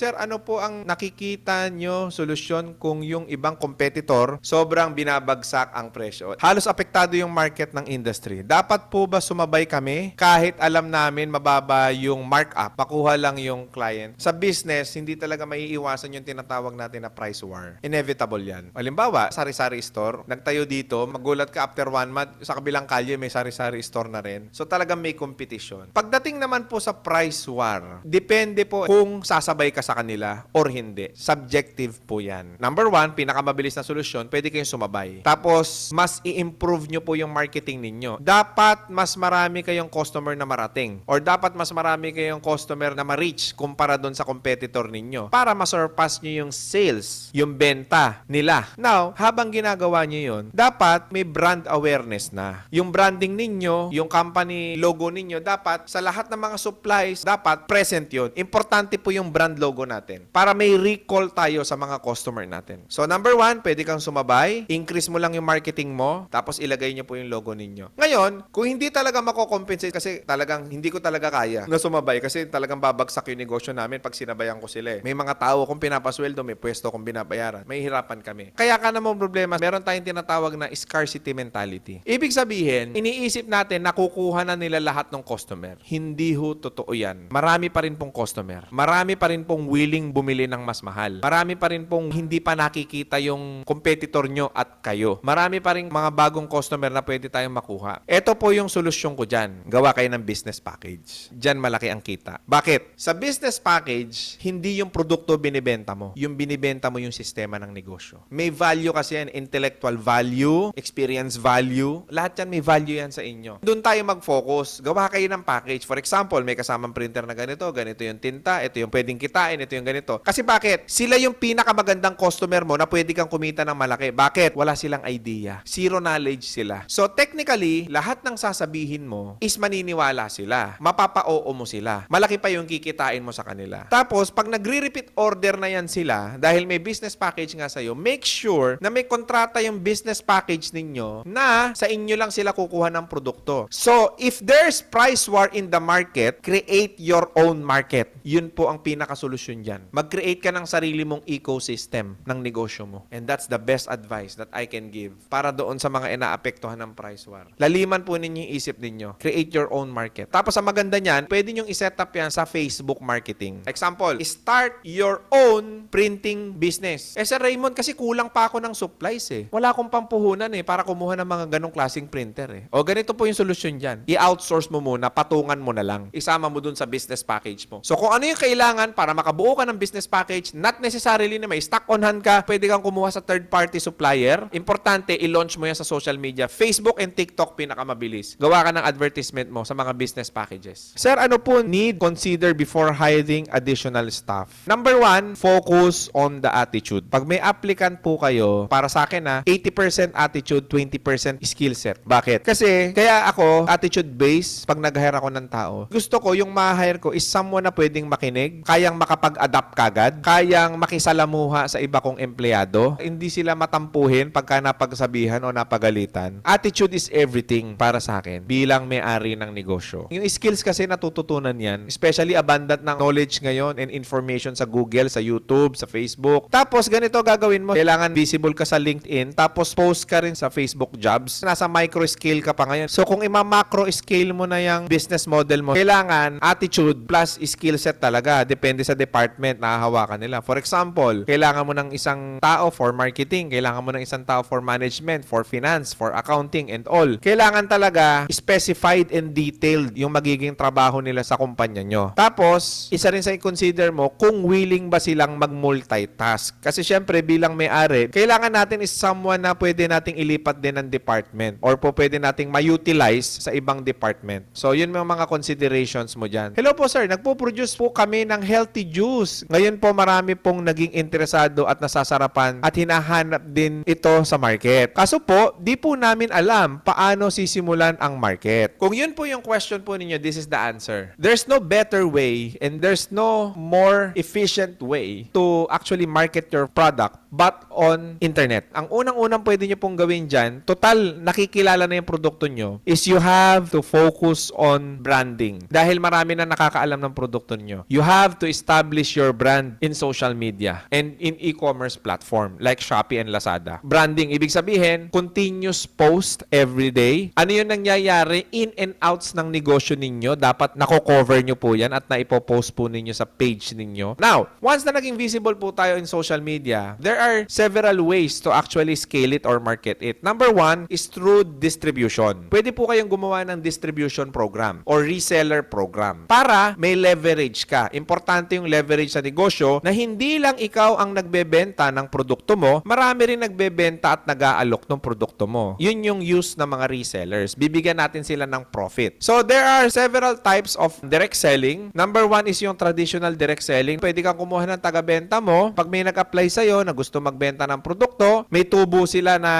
sir, ano po ang nakikita nyo solusyon kung yung ibang competitor sobrang binabagsak ang presyo? Halos apektado yung market ng industry. Dapat po ba sumabay kami kahit alam namin mababa yung markup, makuha lang yung client? Sa business, hindi talaga maiiwasan yung tinatawag natin na price war. Inevitable yan. Halimbawa, sari-sari store, nagtayo dito, magulat ka after 1 month, sa kabilang kalye may sari-sari store na rin. So talagang may competition. Pagdating naman po sa price war, depende po kung sasabay ka sa kanila or hindi. Subjective po yan. Number 1, pinakamabilis na solusyon, pwede kayong sumabay. Tapos, mas i-improve nyo po yung marketing ninyo. Dapat mas marami kayong customer na marating or dapat mas marami kayong customer na ma-reach kumpara doon sa competitor ninyo para ma-surpass nyo yung sales, yung benta nila. Now, habang ginagawa nyo yun, dapat may brand awareness na. Yung branding ninyo, yung company logo ninyo, dapat sa lahat ng mga supplies, dapat present yun. Importante po yung brand logo natin para may recall tayo sa mga customer natin. So, number 1, pwede kang sumabay, increase mo lang yung marketing mo, tapos ilagay nyo po yung logo ninyo. Ngayon, kung hindi talaga mako-compensate kasi talagang hindi ko talaga kaya na sumabay kasi talagang babagsak yung negosyo namin pag sinabayan ko sila. May mga tao kung pinapasweldo, may pwesto kung binabayaran. May hirapan kami. Kaya ka naman problema, meron tayong tinatawag na scarcity mentality. Ibig sabihin, iniisip natin na kukuha na nila lahat ng customer. Hindi ho totoo yan. Marami pa rin pong customer. Marami pa rin pong willing bumili ng mas mahal. Marami pa rin pong hindi pa nakikita yung competitor nyo at kayo. Marami pa rin mga bagong customer na pwede tayong makuha. Ito po yung solusyon ko dyan. Gawa kayo ng business package. Dyan malaki ang kita. Bakit? Sa business package, hindi yung produkto binibenta mo. Yung binibenta mo yung sistema ng negosyo. May value kasi yan. Intellectual value, experience value. Lahat yan may value yan sa inyo. Doon tayo mag-focus. Gawa kayo ng package. For example, may kasamang printer na ganito yung tinta, ito yung pwedeng kitain, ito yung ganito. Kasi bakit? Sila yung pinakamagandang customer mo na pwede kang kumita ng malaki. Bakit? Wala silang idea. Zero knowledge sila. So technically, lahat ng sasabihin mo is maniniwala sila. Mapapa-oo mo sila. Malaki pa yung kikitain mo sa kanila. Tapos, pag nagre-repeat order na yan sila, dahil may business package nga sa'yo, make sure na may kontrata yung business package ninyo na sa inyo lang sila kukuha ng produkto. So, if there's price war in the market, create your own market. Yun po ang pinakasolusyon dyan. Mag-create ka ng sarili mong ecosystem ng negosyo mo. And that's the best advice that I can give para doon sa mga inaapektuhan ng price war. Laliman po ninyo yung isip ninyo. Create your own market. Tapos ang maganda niyan, pwede nyong iset up yan sa Facebook marketing. Example, start your own printing business. Sir Raymond, kasi kulang pa ako ng supplies Wala akong pampuhunan para kumuha ng mga ganong klaseng printer O ganito po yung solusyon dyan. I-outsource mo muna, patungan mo na lang. Isama mo dun sa business package mo. So kung ano yung kailangan para makabuo ka ng business package, not necessarily na may stock on hand ka, pwede kang kumuha sa third-party supplier. Importante, i-launch mo yan sa social media. Facebook and TikTok, pinakamabilis. Gawa ka ng advertisement mo sa mga business packages. Sir, ano po need consider before hiring additional staff? Number 1, focus on the attitude. Pag may applicant po kayo, para sa akin 80% attitude, 20% skill set. Bakit? Kasi, kaya ako, attitude-based, pag nag-hire ako ng tao, gusto ko yung ma-hire ko is someone na pwedeng makinig, kayang makapag-adapt kagad, kayang makisalamuha sa iba kong empleyado, hindi sila matampuhin pagka napagsabihan o napagalitan. Attitude is everything para sa akin bilang may-ari ng negosyo. Yung skills kasi natututunan yan, especially abundant ng knowledge ngayon and information sa Google, sa YouTube, sa Facebook. Tapos ganito gagawin mo, kailangan visible ka sa LinkedIn, tapos post ka rin sa Facebook jobs. Nasa micro scale ka pa ngayon. So kung ima-macro scale mo na yung business model mo, kailangan attitude plus skill set talaga. Depende sa department na hahawakan nila. For example, kailangan mo ng isang tao for marketing, kailangan mo ng isang tao for management, for finance, for accounting, and all. Kailangan talaga specified and detailed yung magiging trabaho nila sa kumpanya nyo. Tapos, isa rin sa i-consider mo kung willing ba silang mag-multitask. Kasi syempre, bilang may-ari, kailangan natin is someone na pwede nating ilipat din ng department or po pwede nating ma-utilize sa ibang department. So, yun yung mga considerations mo dyan. Hello po sir, nagpo-produce po kami ng healthy juice. Ngayon po marami pong naging interesado at nasasarapan at hinahanap din ito sa market. Kaso po, di po namin alam paano sisimulan ang market. Kung yun po yung question po ninyo, this is the answer. There's no better way and there's no more efficient way to actually market your product but on internet. Ang unang-unang pwede nyo pong gawin dyan, total nakikilala na yung produkto nyo, is you have to focus on branding. Dahil marami na nakakaalam ng produkto nyo. You have to establish establish your brand in social media and in e-commerce platform like Shopee and Lazada. Branding, ibig sabihin, continuous post every day. Ano yung nangyayari in and outs ng negosyo ninyo? Dapat nako-cover nyo po yan at naipopost po ninyo sa page ninyo. Now, once na naging visible po tayo in social media, there are several ways to actually scale it or market it. Number one is through distribution. Pwede po kayong gumawa ng distribution program or reseller program para may leverage ka. Importante yung leverage sa negosyo na hindi lang ikaw ang nagbebenta ng produkto mo, marami rin nagbebenta at nag-aalok ng produkto mo. Yun yung use ng mga resellers. Bibigyan natin sila ng profit. So, there are several types of direct selling. Number one is yung traditional direct selling. Pwede kang kumuha ng taga-benta mo. Pag may nag-apply sa'yo na gusto magbenta ng produkto, may tubo sila na,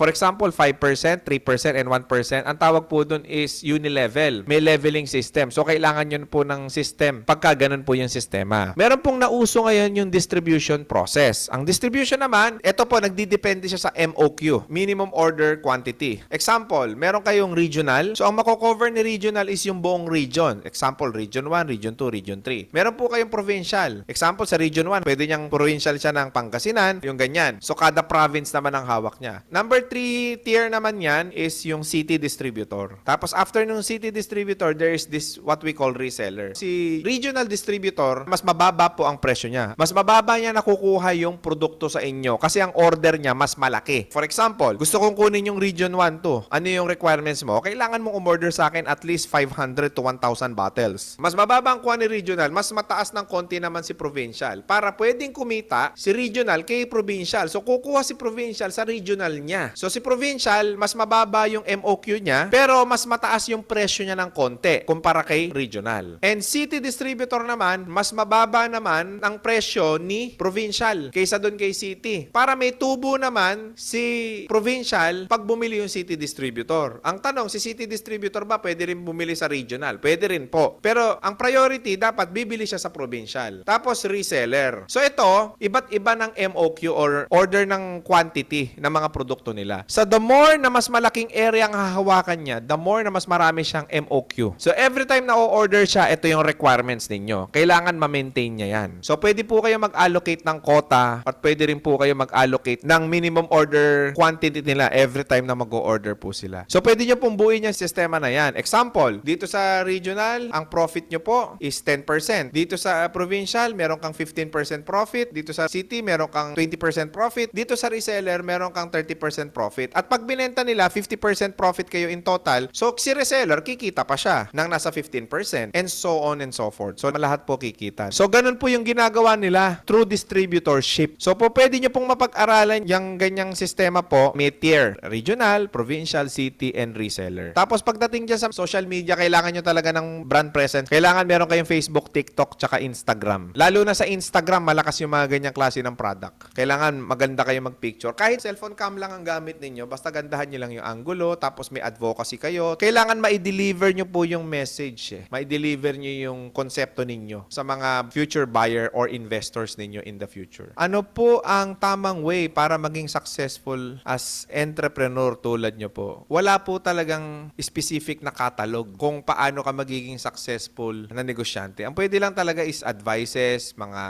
for example, 5%, 3%, and 1%. Ang tawag po dun is unilevel. May leveling system. So, kailangan yun po ng system pagka ganun po yung sistema. Meron pong nauso ngayon yung distribution process. Ang distribution naman, ito po, nagdidepende siya sa MOQ, Minimum Order Quantity. Example, meron kayong regional. So, ang mako-cover ni regional is yung buong region. Example, region 1, region 2, region 3. Meron po kayong provincial. Example, sa region 1, pwede niyang provincial siya ng Pangasinan, yung ganyan. So, kada province naman ang hawak niya. Number 3 tier naman yan is yung city distributor. Tapos, after nung city distributor, there is this what we call reseller. Si regional distributor, mas mababa po ang presyo niya. Mas mababa niya nakukuha yung produkto sa inyo kasi ang order niya mas malaki. For example, gusto kong kunin yung region 1 to. Ano yung requirements mo? Kailangan mong umorder sa akin at least 500 to 1,000 bottles. Mas mababa ang kuha ni regional, mas mataas ng konti naman si provincial. Para pwedeng kumita si regional kay provincial. So, kukuha si provincial sa regional niya. So, si provincial, mas mababa yung MOQ niya, pero mas mataas yung presyo niya ng konti kumpara kay regional. And city distributor naman, mas mababa naman ang presyo ni provincial kaysa doon kay city. Para may tubo naman si provincial pag bumili yung city distributor. Ang tanong, si city distributor ba pwede rin bumili sa regional? Pwede rin po. Pero ang priority, dapat bibili siya sa provincial. Tapos reseller. So ito, iba't iba ng MOQ or order ng quantity ng mga produkto nila. So the more na mas malaking area ang hahawakan niya, the more na mas marami siyang MOQ. So every time na o-order siya, ito yung requirements ninyo. Kailangan ma-maintain niya yan. So pwede po kayo mag-allocate ng quota at pwede rin po kayo mag-allocate ng minimum order quantity nila every time na mag-o-order po sila. So pwede nyo pong buuin yung sistema na yan. Example, dito sa regional, ang profit nyo po is 10%. Dito sa provincial, meron kang 15% profit. Dito sa city, meron kang 20% profit. Dito sa reseller, meron kang 30% profit. At pag binenta nila, 50% profit kayo in total. So si reseller, kikita pa siya ng nasa 15% and so on and so forth. So lahat po kikita. So ganun po yung ginagawa nila through distributorship. So po pwede nyo pong mapag-aralan yung ganyang sistema po. May tier, regional, provincial, city, and reseller. Tapos pagdating dyan sa social media, kailangan nyo talaga ng brand presence. Kailangan meron kayong Facebook, TikTok, tsaka Instagram. Lalo na sa Instagram, malakas yung mga ganyang klase ng product. Kailangan maganda kayo mag-picture. Kahit cellphone cam lang ang gamit ninyo, basta gandahan nyo lang yung angulo, tapos may advocacy kayo. Kailangan ma-deliver nyo po yung message. Ma-deliver nyo yung konsepto ninyo sa mga future buyer or investors ninyo in the future. Ano po ang tamang way para maging successful as entrepreneur tulad nyo po? Wala po talagang specific na catalog kung paano ka magiging successful na negosyante. Ang pwede lang talaga is advices, mga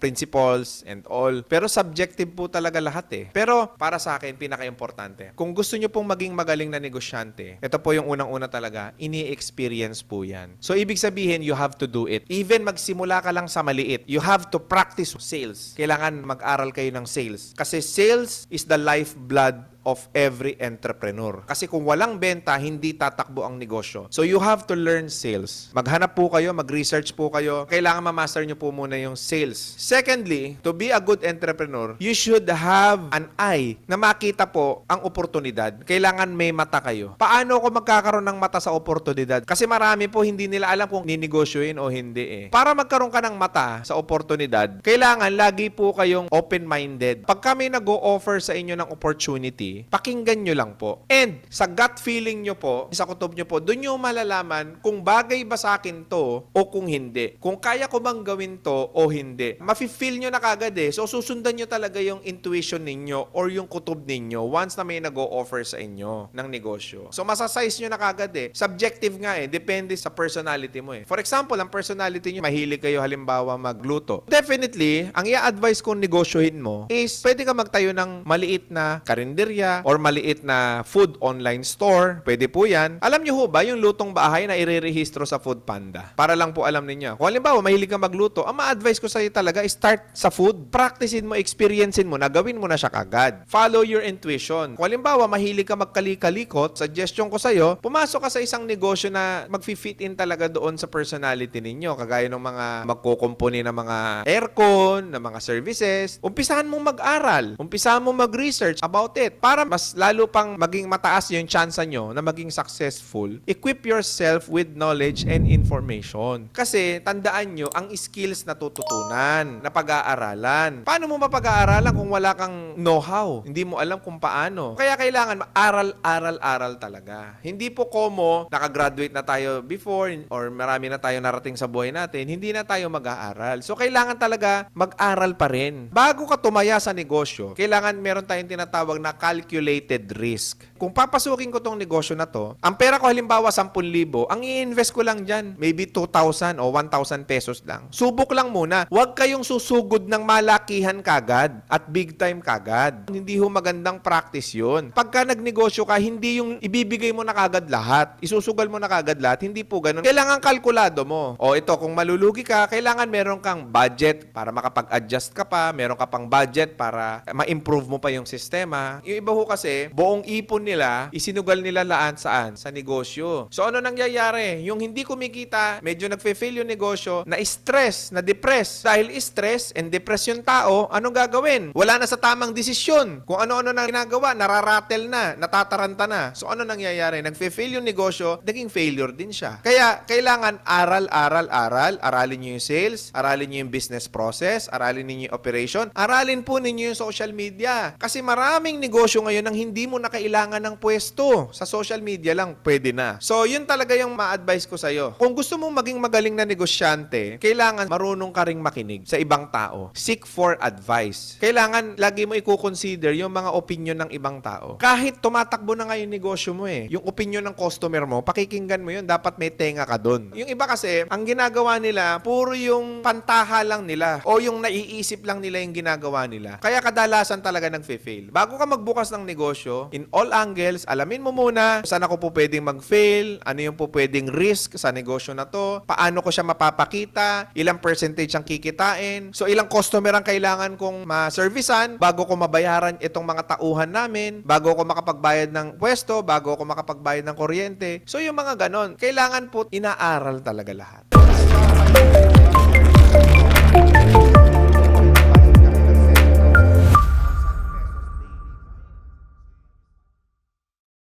principles, and all. Pero subjective po talaga lahat eh. Pero para sa akin, pinaka-importante. Kung gusto nyo pong maging magaling na negosyante, ito po yung unang-una talaga, ini-experience po yan. So, ibig sabihin, you have to do it. Even magsimula ka lang sa maliit, you have to practice sales. Kailangan mag-aral kayo ng sales. Kasi sales is the lifeblood of every entrepreneur. Kasi kung walang benta, hindi tatakbo ang negosyo. So you have to learn sales. Maghanap po kayo, mag-research po kayo. Kailangan ma-master nyo po muna yung sales. Secondly, to be a good entrepreneur, you should have an eye na makita po ang oportunidad. Kailangan may mata kayo. Paano ako magkakaroon ng mata sa oportunidad? Kasi marami po hindi nila alam kung ninegosyoin o hindi eh. Para magkaroon ka ng mata sa oportunidad, kailangan lagi po kayong open-minded. Pag kami nag-o-offer sa inyo ng opportunity, honestly, pakinggan nyo lang po. And sa gut feeling nyo po, sa kutob nyo po, doon nyo malalaman kung bagay ba sa akin to o kung hindi. Kung kaya ko bang gawin to o hindi. Mafe-feel nyo na kagad eh. So susundan nyo talaga yung intuition ninyo or yung kutob ninyo once na may nag-o-offer sa inyo ng negosyo. So masasize nyo na kagad eh. Subjective nga eh. Depende sa personality mo eh. For example, ang personality nyo, mahilig kayo halimbawa magluto. Definitely, ang i-advise kong negosyohin mo is pwede ka magtayo ng maliit na karinderya or maliit na food online store. Pwede po yan. Alam nyo ho ba yung lutong bahay na irerehistro sa Food Panda? Para lang po alam ninyo. Kung halimbawa, mahilig ka magluto, ang ma-advise ko sa'yo talaga is start sa food. Practicein mo, experiencein mo, nagawin mo na siya kagad. Follow your intuition. Kung halimbawa, mahilig ka magkalikalikot, suggestion ko sa'yo, pumasok ka sa isang negosyo na mag-fit in talaga doon sa personality ninyo. Kagaya ng mga magkukumpuni ng mga aircon, ng mga services. Umpisahan mong mag-aral. Umpisahan mong mag-research about it. Para mas lalo pang maging mataas yung chance nyo na maging successful, equip yourself with knowledge and information. Kasi, tandaan nyo, ang skills na tututunan, na pag-aaralan. Paano mo mapag-aaralan kung wala kang know-how? Hindi mo alam kung paano. Kaya kailangan aral talaga. Hindi po komo, nakagraduate na tayo before or marami na tayo narating sa buhay natin, hindi na tayo mag-aaral. So, kailangan talaga mag-aral pa rin. Bago ka tumaya sa negosyo, kailangan meron tayong tinatawag na calculated risk. Kung papasukin ko tong negosyo na to, ang pera ko halimbawa 10,000, ang i-invest ko lang dyan, maybe 2,000 o 1,000 pesos lang. Subok lang muna. Huwag kayong susugod ng malakihan kagad at big time kagad. Hindi ho magandang practice yun. Pagka nagnegosyo ka, hindi yung ibibigay mo na kagad lahat. Isusugal mo na kagad lahat. Hindi po ganun. Kailangan kalkulado mo. O ito, kung malulugi ka, kailangan meron kang budget para makapag-adjust ka pa. Meron ka pang budget para ma-improve mo pa yung sistema. Yung iba ho kasi, buong ipon nila, isinugal nila laan saan? Sa negosyo. So ano nangyayari? Yung hindi kumikita, medyo nagfe-fail yung negosyo, na-stress, na-depress. Dahil stress and depress yung tao, anong gagawin? Wala na sa tamang desisyon. Kung ano-ano na ginagawa, nararatel na, natataranta na. So ano nangyayari? Nagfe-fail yung negosyo, naging failure din siya. Kaya kailangan aral. Aralin nyo yung sales, aralin nyo yung business process, aralin niyo yung operation, aralin po ninyo yung social media. Kasi maraming negosyo ngayon ang hindi mo na kailangan ng pwesto. Sa social media lang, pwede na. So, yun talaga yung ma-advise ko sa'yo. Kung gusto mong maging magaling na negosyante, kailangan marunong ka ring makinig sa ibang tao. Seek for advice. Kailangan lagi mo i-consider yung mga opinion ng ibang tao. Kahit tumatakbo na nga yung negosyo mo eh, yung opinion ng customer mo, pakikinggan mo yun, dapat may tenga ka dun. Yung iba kasi, ang ginagawa nila, puro yung pantaha lang nila o yung naiisip lang nila yung ginagawa nila. Kaya kadalasan talaga nagfe-fail. Bago ka magbukas ng negosyo, in all angles, alamin mo muna saan ako po pwedeng mag-fail, ano yung po pwedeng risk sa negosyo na to, paano ko siya mapapakita, ilang percentage ang kikitain, so ilang customer ang kailangan kong ma-servicean bago ko mabayaran itong mga tauhan namin, bago ko makapagbayad ng pwesto, bago ko makapagbayad ng kuryente. So yung mga ganon, kailangan po inaaral talaga lahat.